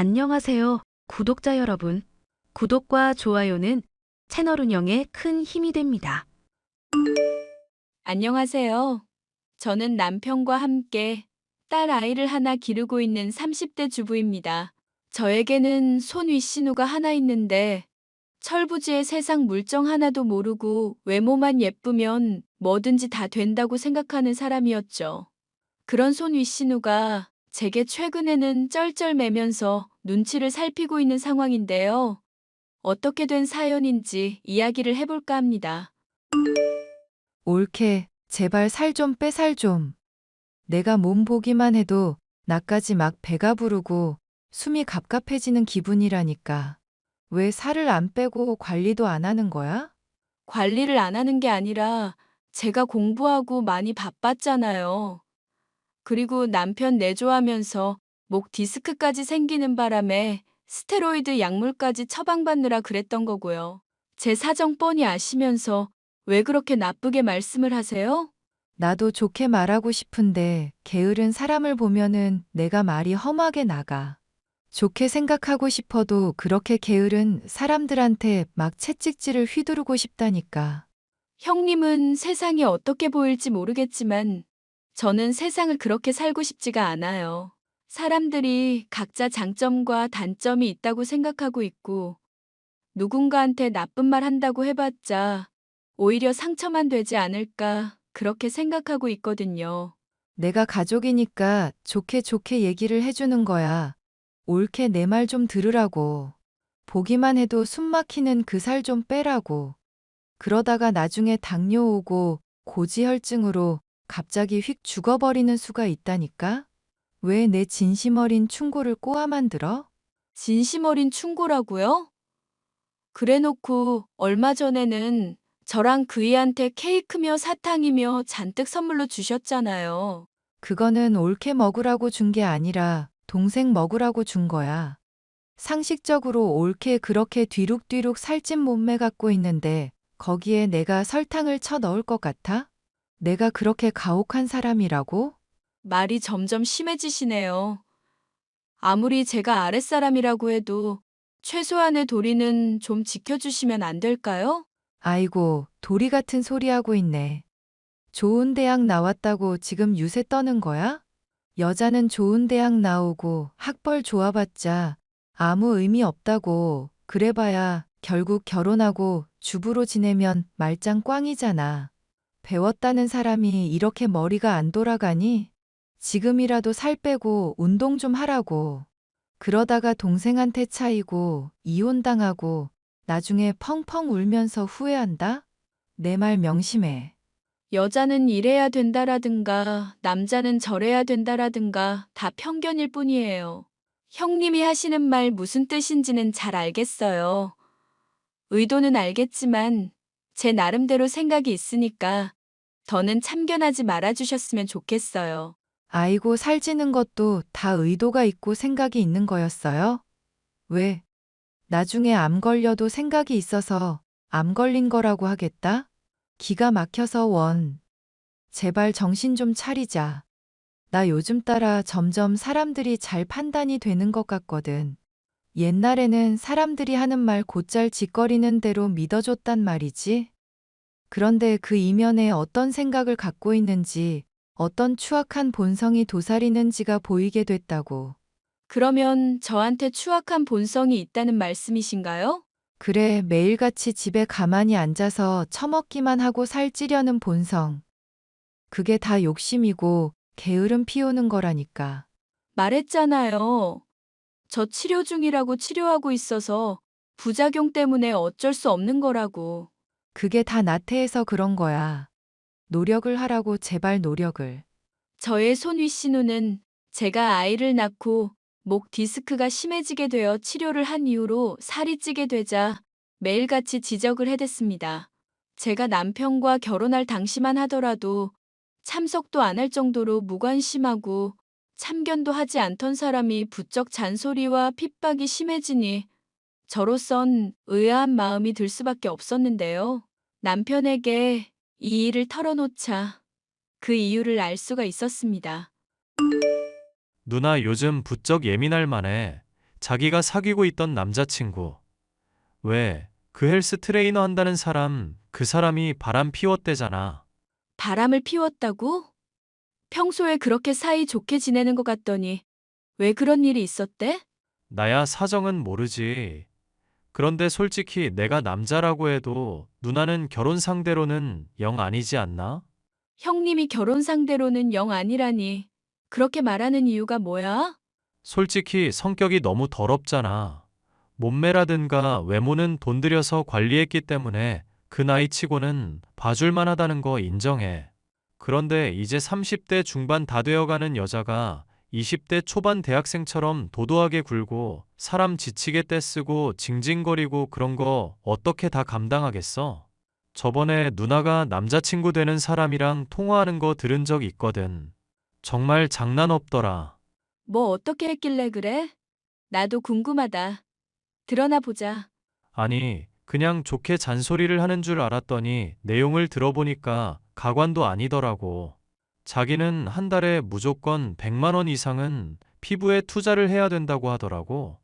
안녕하세요, 구독자 여러분. 구독과 좋아요는 채널 운영에 큰 힘이 됩니다. 안녕하세요. 저는 남편과 함께 딸 아이를 하나 기르고 있는 30대 주부입니다. 저에게는 손 윗신우가 하나 있는데 철부지의 세상 물정 하나도 모르고 외모만 예쁘면 뭐든지 다 된다고 생각하는 사람이었죠. 그런 손 윗신우가 제게 최근에는 쩔쩔매면서 눈치를 살피고 있는 상황인데요. 어떻게 된 사연인지 이야기를 해볼까 합니다. 옳게, 제발 살 좀 빼 살 좀. 내가 몸 보기만 해도 나까지 막 배가 부르고 숨이 갑갑해지는 기분이라니까. 왜 살을 안 빼고 관리도 안 하는 거야? 관리를 안 하는 게 아니라 제가 공부하고 많이 바빴잖아요. 그리고 남편 내조하면서 목 디스크까지 생기는 바람에 스테로이드 약물까지 처방받느라 그랬던 거고요. 제 사정 뻔히 아시면서 왜 그렇게 나쁘게 말씀을 하세요? 나도 좋게 말하고 싶은데 게으른 사람을 보면은 내가 말이 험하게 나가. 좋게 생각하고 싶어도 그렇게 게으른 사람들한테 막 채찍질을 휘두르고 싶다니까. 형님은 세상이 어떻게 보일지 모르겠지만 저는 세상을 그렇게 살고 싶지가 않아요. 사람들이 각자 장점과 단점이 있다고 생각하고 있고 누군가한테 나쁜 말 한다고 해봤자 오히려 상처만 되지 않을까 그렇게 생각하고 있거든요. 내가 가족이니까 좋게 좋게 얘기를 해주는 거야. 옳게 내 말 좀 들으라고. 보기만 해도 숨 막히는 그 살 좀 빼라고. 그러다가 나중에 당뇨 오고 고지혈증으로 갑자기 휙 죽어버리는 수가 있다니까? 왜 내 진심 어린 충고를 꼬아만 들어? 진심 어린 충고라고요? 그래놓고 얼마 전에는 저랑 그이한테 케이크며 사탕이며 잔뜩 선물로 주셨잖아요. 그거는 옳게 먹으라고 준 게 아니라 동생 먹으라고 준 거야. 상식적으로 옳게 그렇게 뒤룩뒤룩 살찐 몸매 갖고 있는데 거기에 내가 설탕을 쳐 넣을 것 같아? 내가 그렇게 가혹한 사람이라고? 말이 점점 심해지시네요. 아무리 제가 아랫사람이라고 해도 최소한의 도리는 좀 지켜주시면 안 될까요? 아이고, 도리 같은 소리 하고 있네. 좋은 대학 나왔다고 지금 유세 떠는 거야? 여자는 좋은 대학 나오고 학벌 좋아봤자 아무 의미 없다고. 그래봐야 결국 결혼하고 주부로 지내면 말짱 꽝이잖아. 배웠다는 사람이 이렇게 머리가 안 돌아가니? 지금이라도 살 빼고 운동 좀 하라고. 그러다가 동생한테 차이고 이혼당하고 나중에 펑펑 울면서 후회한다? 내 말 명심해. 여자는 이래야 된다라든가 남자는 저래야 된다라든가 다 편견일 뿐이에요. 형님이 하시는 말 무슨 뜻인지는 잘 알겠어요. 의도는 알겠지만 제 나름대로 생각이 있으니까 더는 참견하지 말아주셨으면 좋겠어요. 아이고 살찌는 것도 다 의도가 있고 생각이 있는 거였어요? 왜? 나중에 암 걸려도 생각이 있어서 암 걸린 거라고 하겠다? 기가 막혀서 원. 제발 정신 좀 차리자. 나 요즘 따라 점점 사람들이 잘 판단이 되는 것 같거든. 옛날에는 사람들이 하는 말 곧잘 짓거리는 대로 믿어줬단 말이지. 그런데 그 이면에 어떤 생각을 갖고 있는지, 어떤 추악한 본성이 도사리는지가 보이게 됐다고. 그러면 저한테 추악한 본성이 있다는 말씀이신가요? 그래, 매일같이 집에 가만히 앉아서 처먹기만 하고 살찌려는 본성. 그게 다 욕심이고 게으름 피우는 거라니까. 말했잖아요. 저 치료 중이라고 치료하고 있어서 부작용 때문에 어쩔 수 없는 거라고. 그게 다 나태해서 그런 거야. 노력을 하라고 제발 노력을. 저의 손위 신우는 제가 아이를 낳고 목 디스크가 심해지게 되어 치료를 한 이후로 살이 찌게 되자 매일같이 지적을 해댔습니다. 제가 남편과 결혼할 당시만 하더라도 참석도 안 할 정도로 무관심하고 참견도 하지 않던 사람이 부쩍 잔소리와 핍박이 심해지니 저로선 의아한 마음이 들 수밖에 없었는데요. 남편에게 이 일을 털어놓자 그 이유를 알 수가 있었습니다. 누나 요즘 부쩍 예민할 만해. 자기가 사귀고 있던 남자친구. 왜, 그 헬스 트레이너 한다는 사람, 그 사람이 바람 피웠대잖아. 바람을 피웠다고? 평소에 그렇게 사이 좋게 지내는 것 같더니 왜 그런 일이 있었대? 나야 사정은 모르지. 그런데 솔직히 내가 남자라고 해도 누나는 결혼 상대로는 영 아니지 않나? 형님이 결혼 상대로는 영 아니라니. 그렇게 말하는 이유가 뭐야? 솔직히 성격이 너무 더럽잖아. 몸매라든가 외모는 돈 들여서 관리했기 때문에 그 나이 치고는 봐줄만 하다는 거 인정해. 그런데 이제 30대 중반 다 되어가는 여자가 20대 초반 대학생처럼 도도하게 굴고 사람 지치게 떼쓰고 징징거리고 그런 거 어떻게 다 감당하겠어? 저번에 누나가 남자친구 되는 사람이랑 통화하는 거 들은 적 있거든. 정말 장난 없더라. 뭐 어떻게 했길래 그래? 나도 궁금하다. 드러나 보자. 아니, 그냥 좋게 잔소리를 하는 줄 알았더니 내용을 들어보니까 가관도 아니더라고. 자기는 한 달에 무조건 100만 원 이상은 피부에 투자를 해야 된다고 하더라고.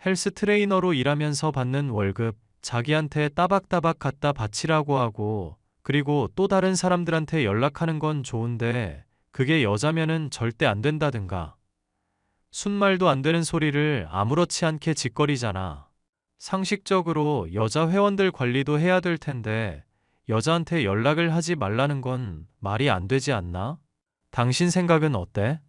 헬스 트레이너로 일하면서 받는 월급 자기한테 따박따박 갖다 바치라고 하고, 그리고 또 다른 사람들한테 연락하는 건 좋은데 그게 여자면은 절대 안 된다든가. 순말도 안 되는 소리를 아무렇지 않게 짓거리잖아. 상식적으로 여자 회원들 관리도 해야 될 텐데 여자한테 연락을 하지 말라는 건 말이 안 되지 않나? 당신 생각은 어때?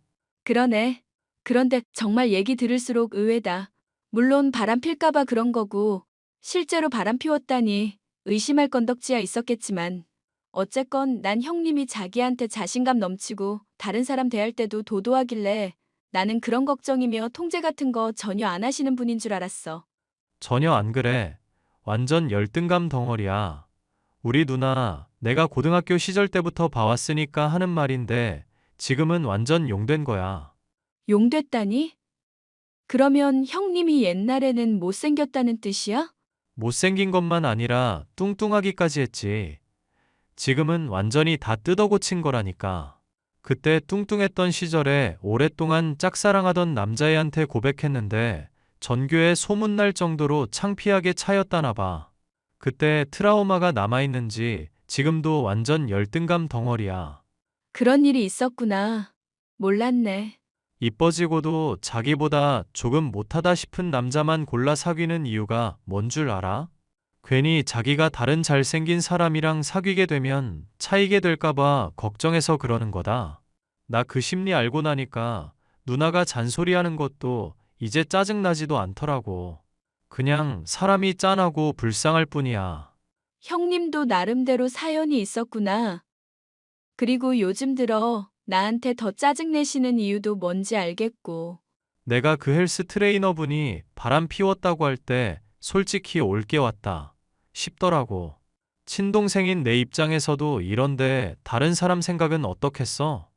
그러네. 그런데 정말 얘기 들을수록 의외다. 물론 바람 필까봐 그런 거고, 실제로 바람 피웠다니 의심할 건덕지야 있었겠지만, 어쨌건 난 형님이 자기한테 자신감 넘치고 다른 사람 대할 때도 도도하길래 나는 그런 걱정이며 통제 같은 거 전혀 안 하시는 분인 줄 알았어. 전혀 안 그래. 완전 열등감 덩어리야. 우리 누나, 내가 고등학교 시절 때부터 봐왔으니까 하는 말인데 지금은 완전 용된 거야. 용됐다니? 그러면 형님이 옛날에는 못생겼다는 뜻이야? 못생긴 것만 아니라 뚱뚱하기까지 했지. 지금은 완전히 다 뜯어고친 거라니까. 그때 뚱뚱했던 시절에 오랫동안 짝사랑하던 남자애한테 고백했는데 전교에 소문날 정도로 창피하게 차였다나 봐. 그때 트라우마가 남아있는지 지금도 완전 열등감 덩어리야. 그런 일이 있었구나. 몰랐네. 이뻐지고도 자기보다 조금 못하다 싶은 남자만 골라 사귀는 이유가 뭔 줄 알아? 괜히 자기가 다른 잘생긴 사람이랑 사귀게 되면 차이게 될까봐 걱정해서 그러는 거다. 나 그 심리 알고 나니까 누나가 잔소리하는 것도 이제 짜증나지도 않더라고. 그냥 사람이 짠하고 불쌍할 뿐이야. 형님도 나름대로 사연이 있었구나. 그리고 요즘 들어 나한테 더 짜증내시는 이유도 뭔지 알겠고. 내가 그 헬스 트레이너분이 바람 피웠다고 할 때 솔직히 올게 왔다 싶더라고. 친동생인 내 입장에서도 이런데 다른 사람 생각은 어떻겠어?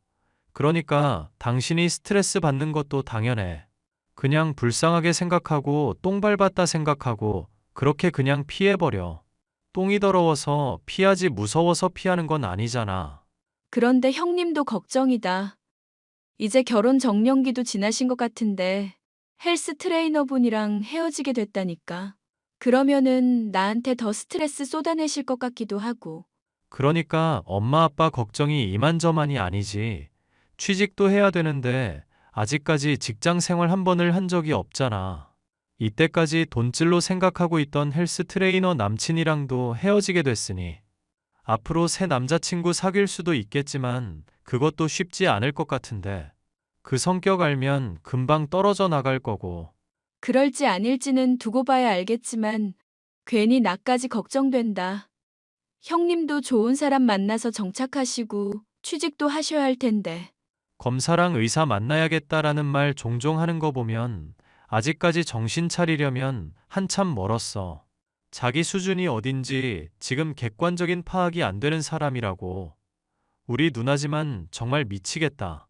그러니까 당신이 스트레스 받는 것도 당연해. 그냥 불쌍하게 생각하고 똥 밟았다 생각하고 그렇게 그냥 피해버려. 똥이 더러워서 피하지 무서워서 피하는 건 아니잖아. 그런데 형님도 걱정이다. 이제 결혼 정년기도 지나신 것 같은데 헬스 트레이너분이랑 헤어지게 됐다니까. 그러면은 나한테 더 스트레스 쏟아내실 것 같기도 하고. 그러니까 엄마 아빠 걱정이 이만저만이 아니지. 취직도 해야 되는데 아직까지 직장 생활 한 번을 한 적이 없잖아. 이때까지 돈줄로 생각하고 있던 헬스 트레이너 남친이랑도 헤어지게 됐으니 앞으로 새 남자친구 사귈 수도 있겠지만 그것도 쉽지 않을 것 같은데 그 성격 알면 금방 떨어져 나갈 거고. 그럴지 아닐지는 두고 봐야 알겠지만 괜히 나까지 걱정된다. 형님도 좋은 사람 만나서 정착하시고 취직도 하셔야 할 텐데. 검사랑 의사 만나야겠다라는 말 종종 하는 거 보면 아직까지 정신 차리려면 한참 멀었어. 자기 수준이 어딘지 지금 객관적인 파악이 안 되는 사람이라고. 우리 누나지만 정말 미치겠다.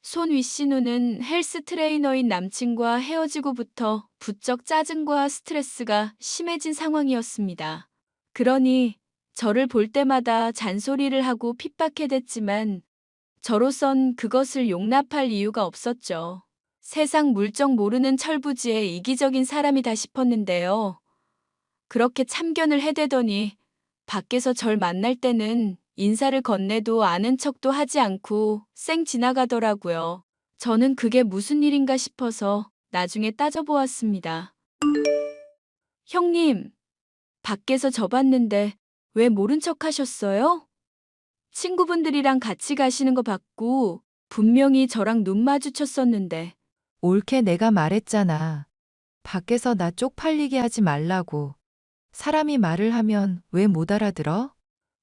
손 윗신우는 헬스 트레이너인 남친과 헤어지고부터 부쩍 짜증과 스트레스가 심해진 상황이었습니다. 그러니 저를 볼 때마다 잔소리를 하고 핍박해댔지만 저로선 그것을 용납할 이유가 없었죠. 세상 물정 모르는 철부지의 이기적인 사람이다 싶었는데요. 그렇게 참견을 해대더니 밖에서 절 만날 때는 인사를 건네도 아는 척도 하지 않고 쌩 지나가더라고요. 저는 그게 무슨 일인가 싶어서 나중에 따져보았습니다. 형님, 밖에서 저 봤는데 왜 모른 척 하셨어요? 친구분들이랑 같이 가시는 거 봤고 분명히 저랑 눈 마주쳤었는데. 옳게 내가 말했잖아. 밖에서 나 쪽팔리게 하지 말라고. 사람이 말을 하면 왜 못 알아들어?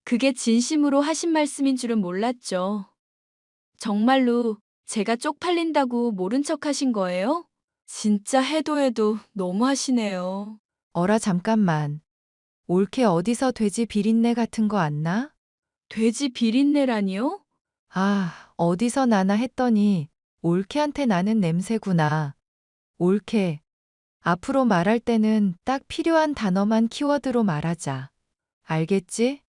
그게 진심으로 하신 말씀인 줄은 몰랐죠. 정말로 제가 쪽팔린다고 모른 척 하신 거예요? 진짜 해도 너무 하시네요. 어라 잠깐만. 옳게 어디서 돼지 비린내 같은 거 안 나? 돼지 비린내라니요? 아, 어디서 나나 했더니 옳게한테 나는 냄새구나. 옳게. 앞으로 말할 때는 딱 필요한 단어만 키워드로 말하자. 알겠지?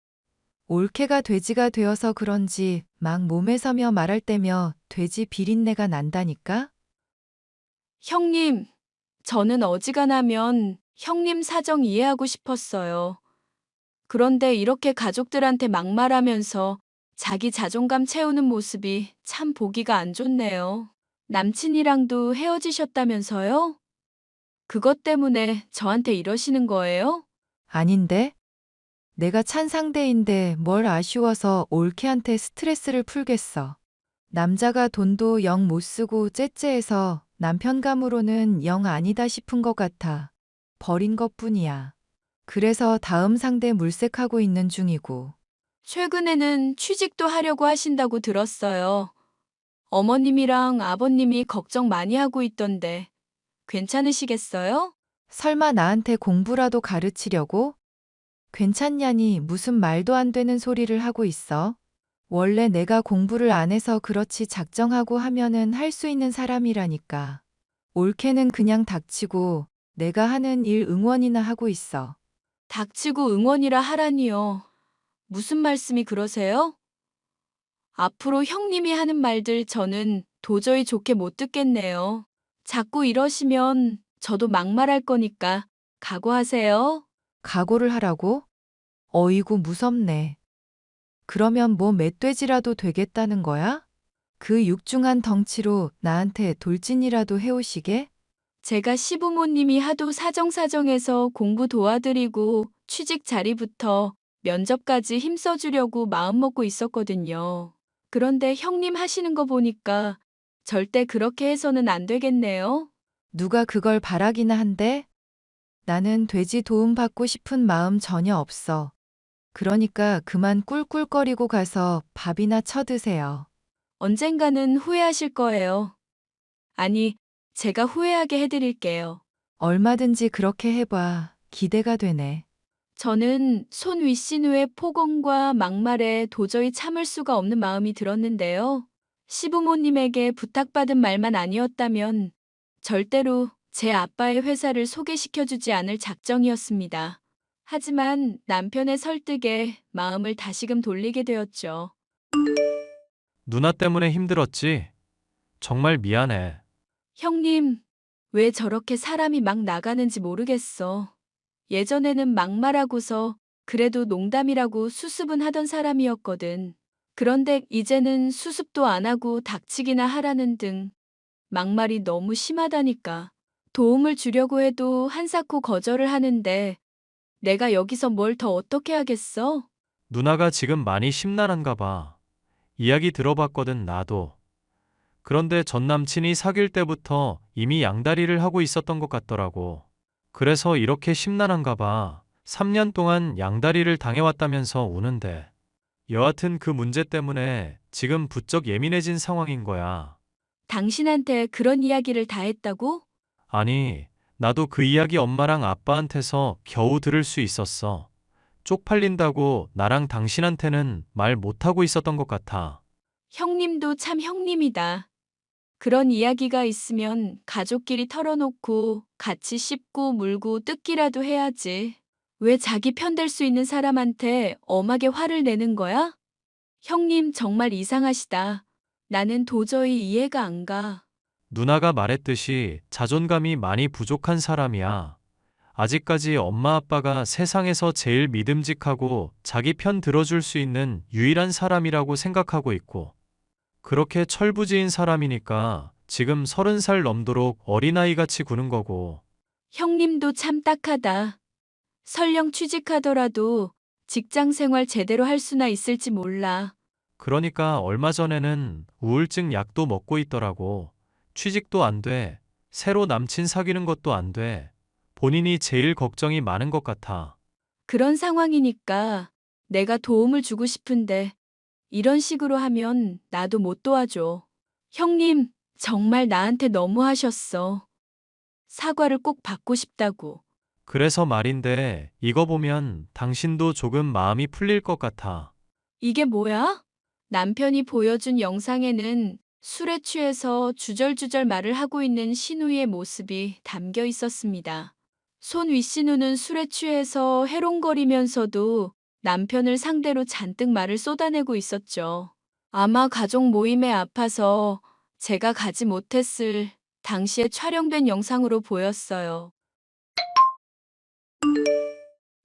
옳게가 돼지가 되어서 그런지 막 몸에 서며 말할 때며 돼지 비린내가 난다니까? 형님, 저는 어지간하면 형님 사정 이해하고 싶었어요. 그런데 이렇게 가족들한테 막말하면서 자기 자존감 채우는 모습이 참 보기가 안 좋네요. 남친이랑도 헤어지셨다면서요? 그것 때문에 저한테 이러시는 거예요? 아닌데? 내가 찬 상대인데 뭘 아쉬워서 옳게한테 스트레스를 풀겠어. 남자가 돈도 영 못 쓰고 째째해서 남편감으로는 영 아니다 싶은 것 같아. 버린 것뿐이야. 그래서 다음 상대 물색하고 있는 중이고. 최근에는 취직도 하려고 하신다고 들었어요. 어머님이랑 아버님이 걱정 많이 하고 있던데 괜찮으시겠어요? 설마 나한테 공부라도 가르치려고? 괜찮냐니 무슨 말도 안 되는 소리를 하고 있어. 원래 내가 공부를 안 해서 그렇지 작정하고 하면은 할 수 있는 사람이라니까. 옳게는 그냥 닥치고 내가 하는 일 응원이나 하고 있어. 닥치고 응원이라 하라니요. 무슨 말씀이 그러세요? 앞으로 형님이 하는 말들 저는 도저히 좋게 못 듣겠네요. 자꾸 이러시면 저도 막말할 거니까 각오하세요. 각오를 하라고? 어이구 무섭네. 그러면 뭐 멧돼지라도 되겠다는 거야? 그 육중한 덩치로 나한테 돌진이라도 해오시게? 제가 시부모님이 하도 사정사정해서 공부 도와드리고 취직 자리부터 면접까지 힘써주려고 마음먹고 있었거든요. 그런데 형님 하시는 거 보니까 절대 그렇게 해서는 안 되겠네요. 누가 그걸 바라기나 한데? 나는 돼지 도움받고 싶은 마음 전혀 없어. 그러니까 그만 꿀꿀거리고 가서 밥이나 쳐드세요. 언젠가는 후회하실 거예요. 아니, 제가 후회하게 해드릴게요. 얼마든지 그렇게 해봐. 기대가 되네. 저는 손 윗신우의 폭언과 막말에 도저히 참을 수가 없는 마음이 들었는데요. 시부모님에게 부탁받은 말만 아니었다면 절대로 제 아빠의 회사를 소개시켜주지 않을 작정이었습니다. 하지만 남편의 설득에 마음을 다시금 돌리게 되었죠. 누나 때문에 힘들었지? 정말 미안해. 형님, 왜 저렇게 사람이 막 나가는지 모르겠어. 예전에는 막말하고서 그래도 농담이라고 수습은 하던 사람이었거든. 그런데 이제는 수습도 안 하고 닥치기나 하라는 등 막말이 너무 심하다니까. 도움을 주려고 해도 한사코 거절을 하는데 내가 여기서 뭘 더 어떻게 하겠어? 누나가 지금 많이 심란한가 봐. 이야기 들어봤거든, 나도. 그런데 전 남친이 사귈 때부터 이미 양다리를 하고 있었던 것 같더라고. 그래서 이렇게 심란한가 봐. 3년 동안 양다리를 당해왔다면서 우는데. 여하튼 그 문제 때문에 지금 부쩍 예민해진 상황인 거야. 당신한테 그런 이야기를 다 했다고? 아니, 나도 그 이야기 엄마랑 아빠한테서 겨우 들을 수 있었어. 쪽팔린다고 나랑 당신한테는 말 못하고 있었던 것 같아. 형님도 참 형님이다. 그런 이야기가 있으면 가족끼리 털어놓고 같이 씹고 물고 뜯기라도 해야지. 왜 자기 편될 수 있는 사람한테 엄하게 화를 내는 거야? 형님 정말 이상하시다. 나는 도저히 이해가 안 가. 누나가 말했듯이 자존감이 많이 부족한 사람이야. 아직까지 엄마 아빠가 세상에서 제일 믿음직하고 자기 편 들어줄 수 있는 유일한 사람이라고 생각하고 있고, 그렇게 철부지인 사람이니까 지금 30살 넘도록 어린아이같이 구는 거고. 형님도 참 딱하다. 설령 취직하더라도 직장 생활 제대로 할 수나 있을지 몰라. 그러니까 얼마 전에는 우울증 약도 먹고 있더라고. 취직도 안 돼. 새로 남친 사귀는 것도 안 돼. 본인이 제일 걱정이 많은 것 같아. 그런 상황이니까 내가 도움을 주고 싶은데 이런 식으로 하면 나도 못 도와줘. 형님, 정말 나한테 너무하셨어. 사과를 꼭 받고 싶다고. 그래서 말인데 이거 보면 당신도 조금 마음이 풀릴 것 같아. 이게 뭐야? 남편이 보여준 영상에는 술에 취해서 주절주절 말을 하고 있는 신우의 모습이 담겨 있었습니다. 손 윗신우는 술에 취해서 해롱거리면서도 남편을 상대로 잔뜩 말을 쏟아내고 있었죠. 아마 가족 모임에 아파서 제가 가지 못했을 당시에 촬영된 영상으로 보였어요.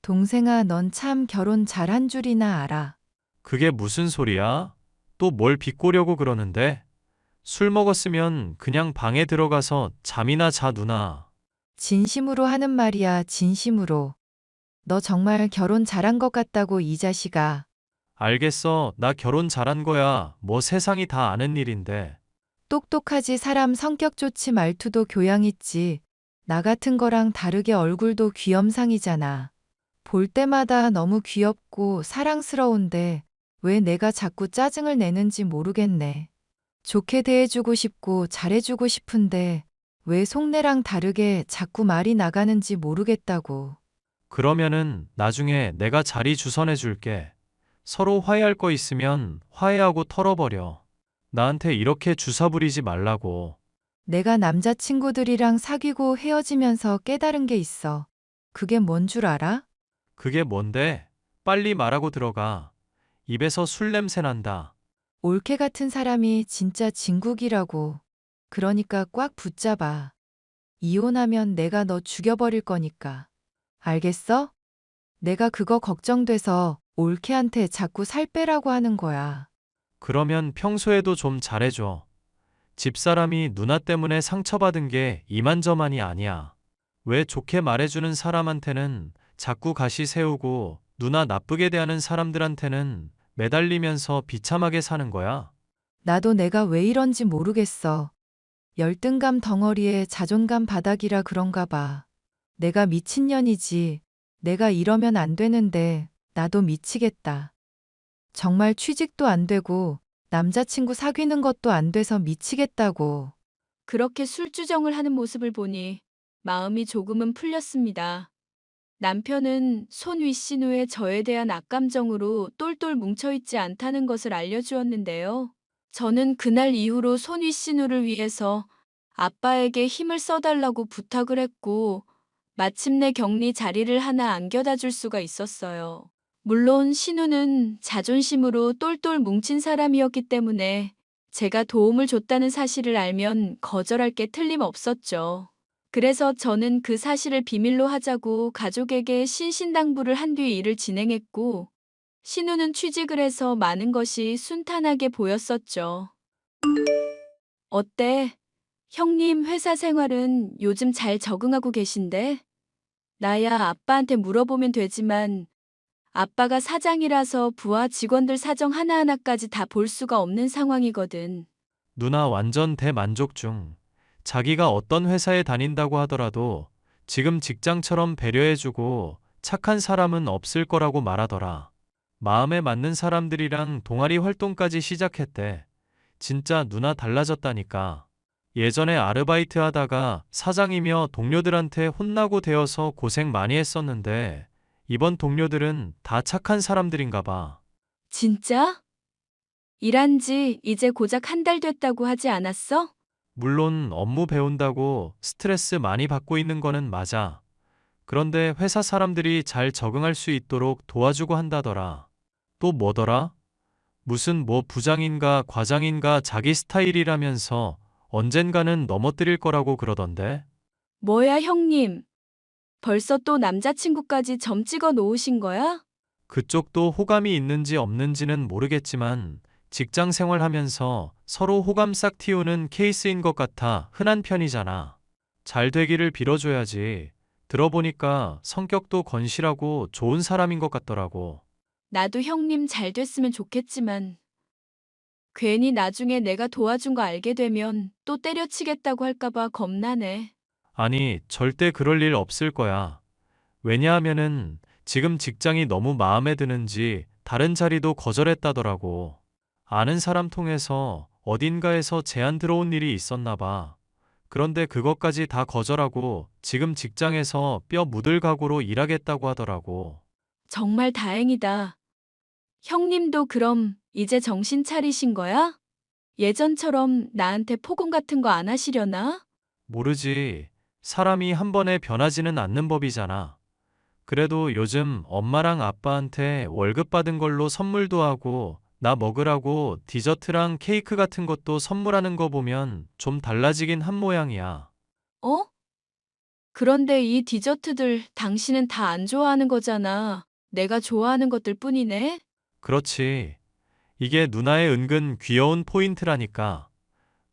동생아, 넌 참 결혼 잘한 줄이나 알아. 그게 무슨 소리야? 또 뭘 비꼬려고 그러는데? 술 먹었으면 그냥 방에 들어가서 잠이나 자, 누나. 진심으로 하는 말이야, 진심으로. 너 정말 결혼 잘한 것 같다고, 이 자식아. 알겠어. 나 결혼 잘한 거야. 뭐 세상이 다 아는 일인데. 똑똑하지, 사람 성격 좋지, 말투도 교양 있지. 나 같은 거랑 다르게 얼굴도 귀염상이잖아. 볼 때마다 너무 귀엽고 사랑스러운데 왜 내가 자꾸 짜증을 내는지 모르겠네. 좋게 대해주고 싶고 잘해주고 싶은데 왜 속내랑 다르게 자꾸 말이 나가는지 모르겠다고. 그러면은 나중에 내가 자리 주선해 줄게. 서로 화해할 거 있으면 화해하고 털어버려. 나한테 이렇게 주사 부리지 말라고. 내가 남자친구들이랑 사귀고 헤어지면서 깨달은 게 있어. 그게 뭔 줄 알아? 그게 뭔데? 빨리 말하고 들어가. 입에서 술 냄새 난다. 올케 같은 사람이 진짜 진국이라고. 그러니까 꽉 붙잡아. 이혼하면 내가 너 죽여버릴 거니까. 알겠어? 내가 그거 걱정돼서 올케한테 자꾸 살 빼라고 하는 거야. 그러면 평소에도 좀 잘해줘. 집사람이 누나 때문에 상처받은 게 이만저만이 아니야. 왜 좋게 말해주는 사람한테는 자꾸 가시 세우고 누나 나쁘게 대하는 사람들한테는 매달리면서 비참하게 사는 거야? 나도 내가 왜 이런지 모르겠어. 열등감 덩어리에 자존감 바닥이라 그런가 봐. 내가 미친년이지. 내가 이러면 안 되는데 나도 미치겠다. 정말 취직도 안 되고 남자친구 사귀는 것도 안 돼서 미치겠다고. 그렇게 술주정을 하는 모습을 보니 마음이 조금은 풀렸습니다. 남편은 손 윗신우의 저에 대한 악감정으로 똘똘 뭉쳐있지 않다는 것을 알려주었는데요. 저는 그날 이후로 손 윗신우를 위해서 아빠에게 힘을 써달라고 부탁을 했고, 마침내 격리 자리를 하나 안겨다 줄 수가 있었어요. 물론 신우는 자존심으로 똘똘 뭉친 사람이었기 때문에 제가 도움을 줬다는 사실을 알면 거절할 게 틀림없었죠. 그래서 저는 그 사실을 비밀로 하자고 가족에게 신신당부를 한 뒤 일을 진행했고, 신우는 취직을 해서 많은 것이 순탄하게 보였었죠. 어때? 형님 회사 생활은 요즘 잘 적응하고 계신데? 나야 아빠한테 물어보면 되지만 아빠가 사장이라서 부하 직원들 사정 하나하나까지 다 볼 수가 없는 상황이거든. 누나 완전 대만족 중. 자기가 어떤 회사에 다닌다고 하더라도 지금 직장처럼 배려해주고 착한 사람은 없을 거라고 말하더라. 마음에 맞는 사람들이랑 동아리 활동까지 시작했대. 진짜 누나 달라졌다니까. 예전에 아르바이트 하다가 사장이며 동료들한테 혼나고 대어서 고생 많이 했었는데 이번 동료들은 다 착한 사람들인가 봐. 진짜? 일한 지 이제 고작 한 달 됐다고 하지 않았어? 물론 업무 배운다고 스트레스 많이 받고 있는 거는 맞아. 그런데 회사 사람들이 잘 적응할 수 있도록 도와주고 한다더라. 또 뭐더라? 무슨 뭐 부장인가 과장인가 자기 스타일이라면서 언젠가는 넘어뜨릴 거라고 그러던데. 뭐야, 형님. 벌써 또 남자친구까지 점 찍어 놓으신 거야? 그쪽도 호감이 있는지 없는지는 모르겠지만 직장 생활하면서 서로 호감 싹 틔우는 케이스인 것 같아 흔한 편이잖아. 잘 되기를 빌어줘야지. 들어보니까 성격도 건실하고 좋은 사람인 것 같더라고. 나도 형님 잘 됐으면 좋겠지만 괜히 나중에 내가 도와준 거 알게 되면 또 때려치겠다고 할까봐 겁나네. 아니, 절대 그럴 일 없을 거야. 왜냐하면은 지금 직장이 너무 마음에 드는지 다른 자리도 거절했다더라고. 아는 사람 통해서 어딘가에서 제안 들어온 일이 있었나 봐. 그런데 그것까지 다 거절하고 지금 직장에서 뼈 묻을 각오로 일하겠다고 하더라고. 정말 다행이다. 형님도 그럼 이제 정신 차리신 거야? 예전처럼 나한테 포공 같은 거 안 하시려나? 모르지. 사람이 한 번에 변하지는 않는 법이잖아. 그래도 요즘 엄마랑 아빠한테 월급 받은 걸로 선물도 하고 나 먹으라고 디저트랑 케이크 같은 것도 선물하는 거 보면 좀 달라지긴 한 모양이야. 어? 그런데 이 디저트들 당신은 다 안 좋아하는 거잖아. 내가 좋아하는 것들 뿐이네? 그렇지. 이게 누나의 은근 귀여운 포인트라니까.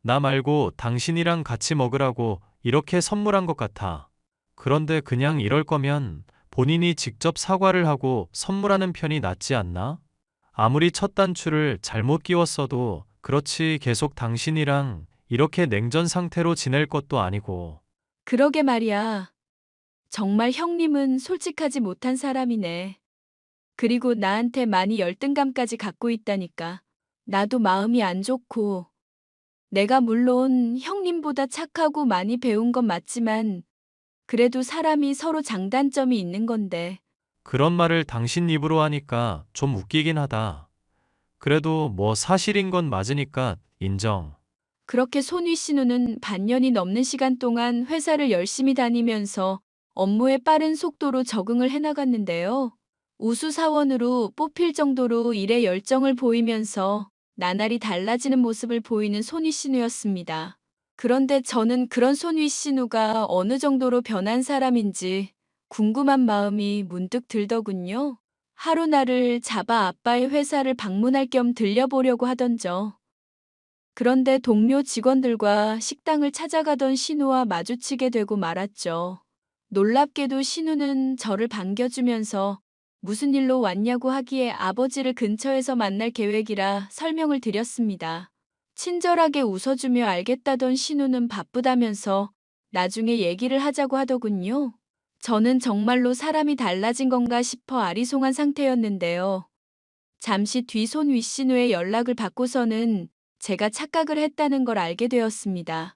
나 말고 당신이랑 같이 먹으라고 이렇게 선물한 것 같아. 그런데 그냥 이럴 거면 본인이 직접 사과를 하고 선물하는 편이 낫지 않나? 아무리 첫 단추를 잘못 끼웠어도 그렇지 계속 당신이랑 이렇게 냉전 상태로 지낼 것도 아니고. 그러게 말이야. 정말 형님은 솔직하지 못한 사람이네. 그리고 나한테 많이 열등감까지 갖고 있다니까. 나도 마음이 안 좋고. 내가 물론 형님보다 착하고 많이 배운 건 맞지만 그래도 사람이 서로 장단점이 있는 건데. 그런 말을 당신 입으로 하니까 좀 웃기긴 하다. 그래도 뭐 사실인 건 맞으니까 인정. 그렇게 손위 씨누는 반년이 넘는 시간 동안 회사를 열심히 다니면서 업무에 빠른 속도로 적응을 해나갔는데요. 우수 사원으로 뽑힐 정도로 일에 열정을 보이면서 나날이 달라지는 모습을 보이는 손위 씨누였습니다. 그런데 저는 그런 손위 씨누가 어느 정도로 변한 사람인지 궁금한 마음이 문득 들더군요. 하루 나를 잡아 아빠의 회사를 방문할 겸 들려보려고 하던저. 그런데 동료 직원들과 식당을 찾아가던 신우와 마주치게 되고 말았죠. 놀랍게도 신우는 저를 반겨주면서 무슨 일로 왔냐고 하기에 아버지를 근처에서 만날 계획이라 설명을 드렸습니다. 친절하게 웃어주며 알겠다던 신우는 바쁘다면서 나중에 얘기를 하자고 하더군요. 저는 정말로 사람이 달라진 건가 싶어 아리송한 상태였는데요. 잠시 뒤 손 윗신우의 연락을 받고서는 제가 착각을 했다는 걸 알게 되었습니다.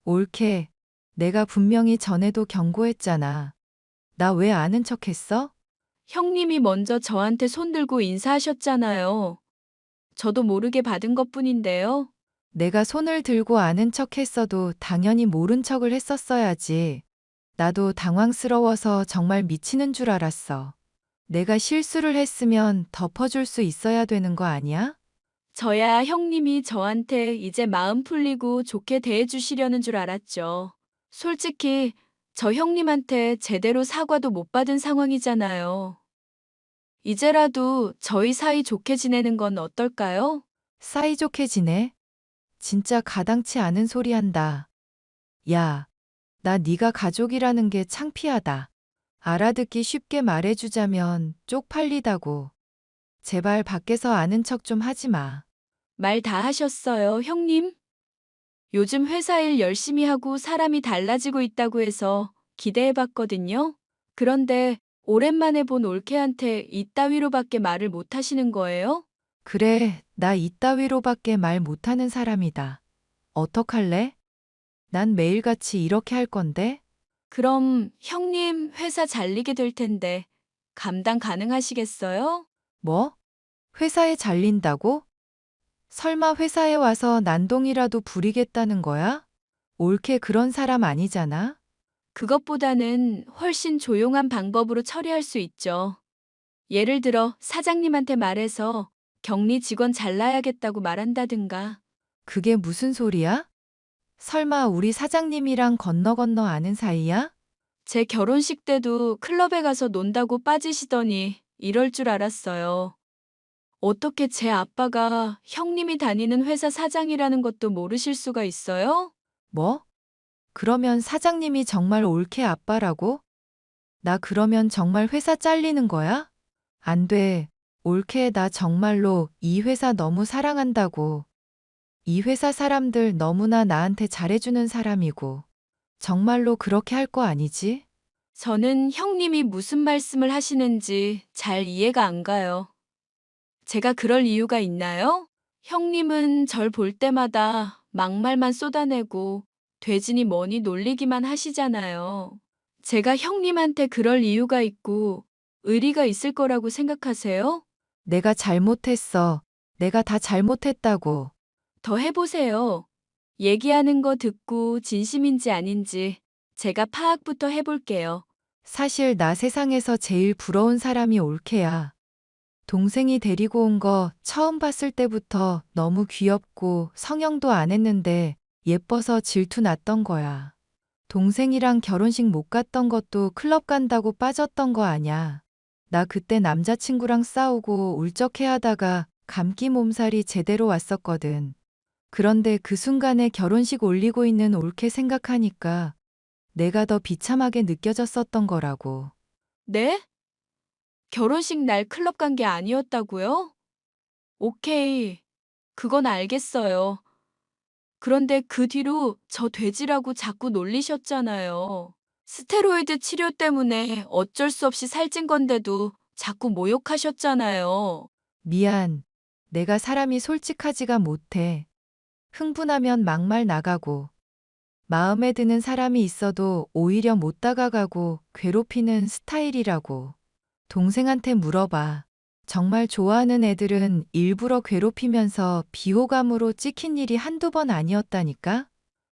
옳게. 내가 분명히 전에도 경고했잖아. 나 왜 아는 척 했어? 형님이 먼저 저한테 손들고 인사하셨잖아요. 저도 모르게 받은 것뿐인데요. 내가 손을 들고 아는 척 했어도 당연히 모른 척을 했었어야지. 나도 당황스러워서 정말 미치는 줄 알았어. 내가 실수를 했으면 덮어줄 수 있어야 되는 거 아니야? 저야 형님이 저한테 이제 마음 풀리고 좋게 대해주시려는 줄 알았죠. 솔직히 저 형님한테 제대로 사과도 못 받은 상황이잖아요. 이제라도 저희 사이 좋게 지내는 건 어떨까요? 사이좋게 지내? 진짜 가당치 않은 소리 한다. 야, 나 네가 가족이라는 게 창피하다. 알아듣기 쉽게 말해주자면 쪽팔리다고. 제발 밖에서 아는 척 좀 하지 마. 말 다 하셨어요, 형님? 요즘 회사 일 열심히 하고 사람이 달라지고 있다고 해서 기대해 봤거든요. 그런데 오랜만에 본 올케한테 이따위로밖에 말을 못 하시는 거예요? 그래, 나 이따위로밖에 말 못하는 사람이다. 어떡할래? 난 매일같이 이렇게 할 건데? 그럼 형님 회사 잘리게 될 텐데 감당 가능하시겠어요? 뭐? 회사에 잘린다고? 설마 회사에 와서 난동이라도 부리겠다는 거야? 옳게 그런 사람 아니잖아? 그것보다는 훨씬 조용한 방법으로 처리할 수 있죠. 예를 들어 사장님한테 말해서 격리 직원 잘라야겠다고 말한다든가. 그게 무슨 소리야? 설마 우리 사장님이랑 건너 아는 사이야? 제 결혼식 때도 클럽에 가서 논다고 빠지시더니 이럴 줄 알았어요. 어떻게 제 아빠가 형님이 다니는 회사 사장이라는 것도 모르실 수가 있어요? 뭐? 그러면 사장님이 정말 올케 아빠라고? 나 그러면 정말 회사 잘리는 거야? 안 돼. 올케 나 정말로 이 회사 너무 사랑한다고. 이 회사 사람들 너무나 나한테 잘해주는 사람이고. 정말로 그렇게 할 거 아니지? 저는 형님이 무슨 말씀을 하시는지 잘 이해가 안 가요. 제가 그럴 이유가 있나요? 형님은 절 볼 때마다 막말만 쏟아내고 되지니 뭐니 놀리기만 하시잖아요. 제가 형님한테 그럴 이유가 있고 의리가 있을 거라고 생각하세요? 내가 잘못했어. 내가 다 잘못했다고. 더 해보세요. 얘기하는 거 듣고 진심인지 아닌지 제가 파악부터 해볼게요. 사실 나 세상에서 제일 부러운 사람이 올케야. 동생이 데리고 온 거 처음 봤을 때부터 너무 귀엽고 성형도 안 했는데 예뻐서 질투 났던 거야. 동생이랑 결혼식 못 갔던 것도 클럽 간다고 빠졌던 거 아냐. 나 그때 남자친구랑 싸우고 울적해 하다가 감기 몸살이 제대로 왔었거든. 그런데 그 순간에 결혼식 올리고 있는 올케 생각하니까 내가 더 비참하게 느껴졌었던 거라고. 네? 결혼식 날 클럽 간 게 아니었다고요? 오케이. 그건 알겠어요. 그런데 그 뒤로 저 돼지라고 자꾸 놀리셨잖아요. 스테로이드 치료 때문에 어쩔 수 없이 살찐 건데도 자꾸 모욕하셨잖아요. 미안. 내가 사람이 솔직하지가 못해. 흥분하면 막말 나가고, 마음에 드는 사람이 있어도 오히려 못 다가가고 괴롭히는 스타일이라고. 동생한테 물어봐. 정말 좋아하는 애들은 일부러 괴롭히면서 비호감으로 찍힌 일이 한두 번 아니었다니까?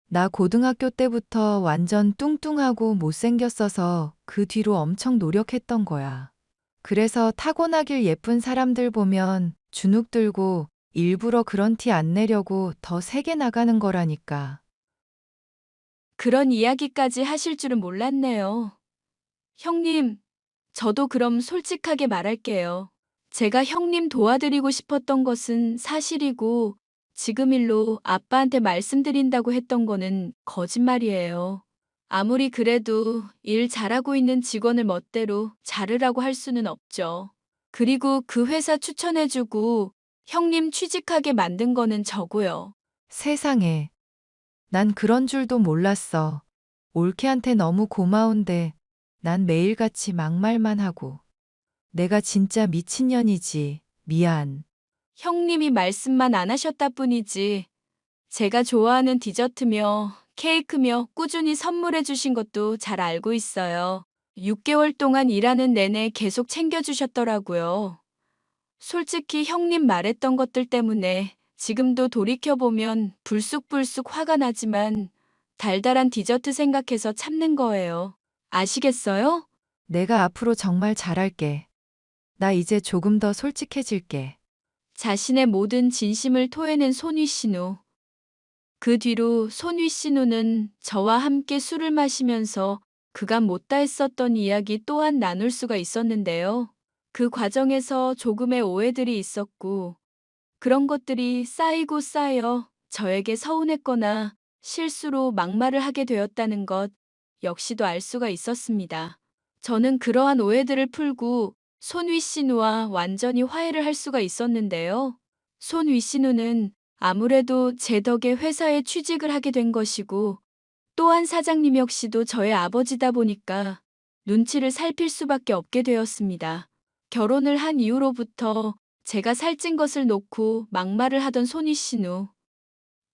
나 고등학교 때부터 완전 뚱뚱하고 못생겼어서 그 뒤로 엄청 노력했던 거야. 그래서 타고나길 예쁜 사람들 보면 주눅 들고 일부러 그런 티 안 내려고 더 세게 나가는 거라니까. 그런 이야기까지 하실 줄은 몰랐네요. 형님, 저도 그럼 솔직하게 말할게요. 제가 형님 도와드리고 싶었던 것은 사실이고, 지금 일로 아빠한테 말씀드린다고 했던 거는 거짓말이에요. 아무리 그래도 일 잘하고 있는 직원을 멋대로 자르라고 할 수는 없죠. 그리고 그 회사 추천해주고 형님 취직하게 만든 거는 저고요. 세상에. 난 그런 줄도 몰랐어. 올케한테 너무 고마운데 난 매일같이 막말만 하고. 내가 진짜 미친년이지. 미안. 형님이 말씀만 안 하셨다 뿐이지. 제가 좋아하는 디저트며 케이크며 꾸준히 선물해 주신 것도 잘 알고 있어요. 6개월 동안 일하는 내내 계속 챙겨주셨더라고요. 솔직히 형님 말했던 것들 때문에 지금도 돌이켜보면 불쑥불쑥 화가 나지만 달달한 디저트 생각해서 참는 거예요. 아시겠어요? 내가 앞으로 정말 잘할게. 나 이제 조금 더 솔직해질게. 자신의 모든 진심을 토해낸 손위 신우. 그 뒤로 손위 신우는 저와 함께 술을 마시면서 그간 못다 했었던 이야기 또한 나눌 수가 있었는데요. 그 과정에서 조금의 오해들이 있었고 그런 것들이 쌓이고 쌓여 저에게 서운했거나 실수로 막말을 하게 되었다는 것 역시도 알 수가 있었습니다. 저는 그러한 오해들을 풀고 손위 신우와 완전히 화해를 할 수가 있었는데요. 손위 신우는 아무래도 제 덕에 회사에 취직을 하게 된 것이고 또한 사장님 역시도 저의 아버지다 보니까 눈치를 살필 수밖에 없게 되었습니다. 결혼을 한 이후로부터 제가 살찐 것을 놓고 막말을 하던 손위 신우.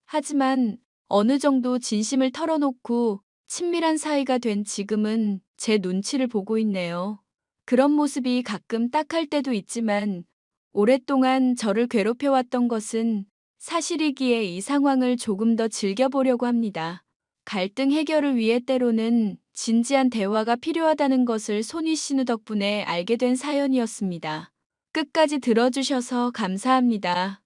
하지만 어느 정도 진심을 털어놓고 친밀한 사이가 된 지금은 제 눈치를 보고 있네요. 그런 모습이 가끔 딱할 때도 있지만 오랫동안 저를 괴롭혀왔던 것은 사실이기에 이 상황을 조금 더 즐겨보려고 합니다. 갈등 해결을 위해 때로는 진지한 대화가 필요하다는 것을 손위 신우 덕분에 알게 된 사연이었습니다. 끝까지 들어주셔서 감사합니다.